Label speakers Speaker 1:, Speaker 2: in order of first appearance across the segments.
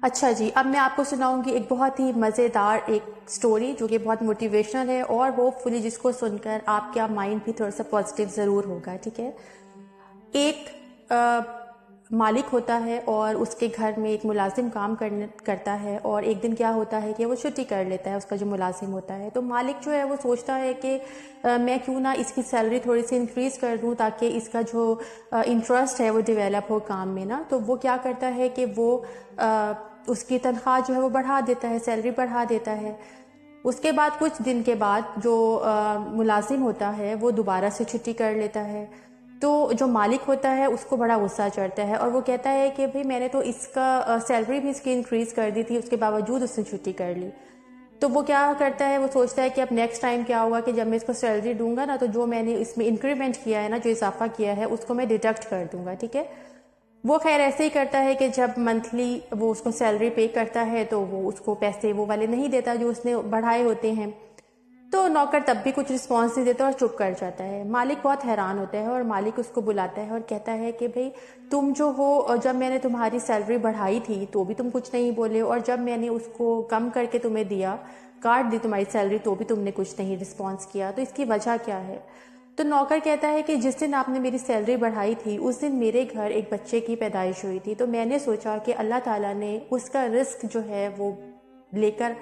Speaker 1: اچھا جی، اب میں آپ کو سناؤں گی ایک بہت ہی مزیدار ایک سٹوری جو کہ بہت موٹیویشنل ہے، اور ہوپ فلی جس کو سن کر آپ کا مائنڈ بھی تھوڑا سا پازیٹیو ضرور ہوگا. ٹھیک ہے. ایک مالک ہوتا ہے اور اس کے گھر میں ایک ملازم کام کرتا ہے، اور ایک دن کیا ہوتا ہے کہ وہ چھٹی کر لیتا ہے، اس کا جو ملازم ہوتا ہے. تو مالک جو ہے وہ سوچتا ہے کہ میں کیوں نہ اس کی سیلری تھوڑی سی انکریز کر دوں تاکہ اس کا جو انٹرسٹ ہے وہ ڈیولپ ہو کام میں نا. تو وہ کیا کرتا ہے کہ وہ اس کی تنخواہ جو ہے وہ بڑھا دیتا ہے، سیلری بڑھا دیتا ہے. اس کے بعد کچھ دن کے بعد جو ملازم ہوتا ہے وہ دوبارہ سے چھٹی کر لیتا ہے. تو جو مالک ہوتا ہے اس کو بڑا غصہ چڑھتا ہے، اور وہ کہتا ہے کہ بھئی میں نے تو اس کا سیلری بھی اس کی انکریز کر دی تھی، اس کے باوجود اس نے چھٹی کر لی. تو وہ کیا کرتا ہے، وہ سوچتا ہے کہ اب نیکسٹ ٹائم کیا ہوگا کہ جب میں اس کو سیلری دوں گا نا، تو جو میں نے اس میں انکریمنٹ کیا ہے نا، جو اضافہ کیا ہے، اس کو میں ڈیڈکٹ کر دوں گا. ٹھیک ہے. وہ خیر ایسے ہی کرتا ہے کہ جب منتھلی وہ اس کو سیلری پے کرتا ہے تو وہ اس کو پیسے وہ والے نہیں دیتا جو اس نے بڑھائے ہوتے ہیں. تو نوکر تب بھی کچھ رسپانس نہیں دیتا اور چپ کر جاتا ہے. مالک بہت حیران ہوتا ہے، اور مالک اس کو بلاتا ہے اور کہتا ہے کہ بھئی تم جو ہو، جب میں نے تمہاری سیلری بڑھائی تھی تو بھی تم کچھ نہیں بولے، اور جب میں نے اس کو کم کر کے تمہیں دیا، کاٹ دی تمہاری سیلری، تو بھی تم نے کچھ نہیں رسپانس کیا. تو اس کی وجہ کیا ہے؟ تو نوکر کہتا ہے کہ جس دن آپ نے میری سیلری بڑھائی تھی اس دن میرے گھر ایک بچے کی پیدائش ہوئی تھی. تو میں نے سوچا کہ اللہ تعالیٰ نے اس کا رزق جو ہے وہ لے کر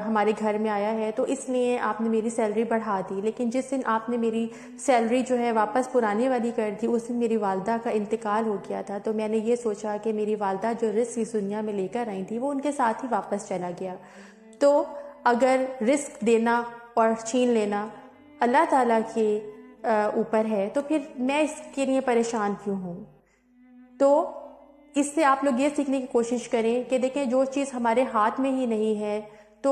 Speaker 1: ہمارے گھر میں آیا ہے، تو اس لیے آپ نے میری سیلری بڑھا دی. لیکن جس دن آپ نے میری سیلری جو ہے واپس پرانے والی کر دی، اس دن میری والدہ کا انتقال ہو گیا تھا. تو میں نے یہ سوچا کہ میری والدہ جو رزق اس دنیا میں لے کر آئی تھی وہ ان کے ساتھ ہی واپس چلا گیا. تو اگر رزق دینا اور چھین لینا اللہ تعالیٰ کے اوپر ہے تو پھر میں اس کے لیے پریشان کیوں ہوں؟ تو اس سے آپ لوگ یہ سیکھنے کی کوشش کریں کہ دیکھیں جو چیز ہمارے ہاتھ میں ہی نہیں ہے تو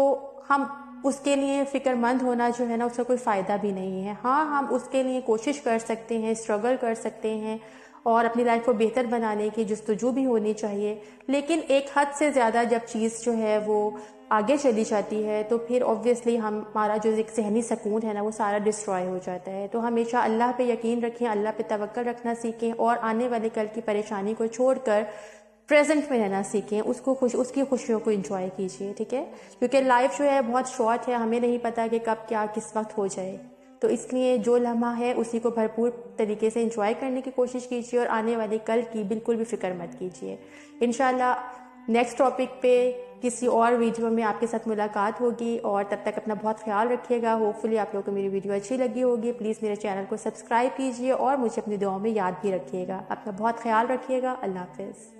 Speaker 1: ہم اس کے لیے فکر مند ہونا جو ہے نا اس کا کوئی فائدہ بھی نہیں ہے. ہاں ہم اس کے لیے کوشش کر سکتے ہیں، اسٹرگل کر سکتے ہیں، اور اپنی لائف کو بہتر بنانے کی جستجو بھی ہونی چاہیے. لیکن ایک حد سے زیادہ جب چیز جو ہے وہ آگے چلی جاتی ہے تو پھر اوبویسلی ہمارا جو ایک ذہنی سکون ہے نا وہ سارا ڈسٹروائے ہو جاتا ہے. تو ہمیشہ اللہ پہ یقین رکھیں، اللہ پہ توکل رکھنا سیکھیں، اور آنے والے کل کی پریشانی کو چھوڑ کر پریزنٹ میں رہنا سیکھیں، اس کی خوشیوں کو انجوائے کیجیے. ٹھیک ہے. کیونکہ لائف جو ہے بہت شارٹ ہے، ہمیں نہیں پتہ کہ کب کیا کس وقت ہو جائے. تو اس لیے جو لمحہ ہے اسی کو بھرپور طریقے سے انجوائے کرنے کی کوشش کیجیے، اور آنے والے کل کی بالکل بھی فکر مت کیجیے. انشاءاللہ نیکسٹ ٹاپک پہ کسی اور ویڈیو میں آپ کے ساتھ ملاقات ہوگی، اور تب تک اپنا بہت خیال رکھیے گا. ہوپ فلی آپ لوگوں کو میری ویڈیو اچھی لگی ہوگی. پلیز میرے چینل کو سبسکرائب کیجیے اور مجھے اپنی دعاؤں میں یاد بھی رکھیے گا. اپنا بہت خیال رکھیے گا. اللہ حافظ.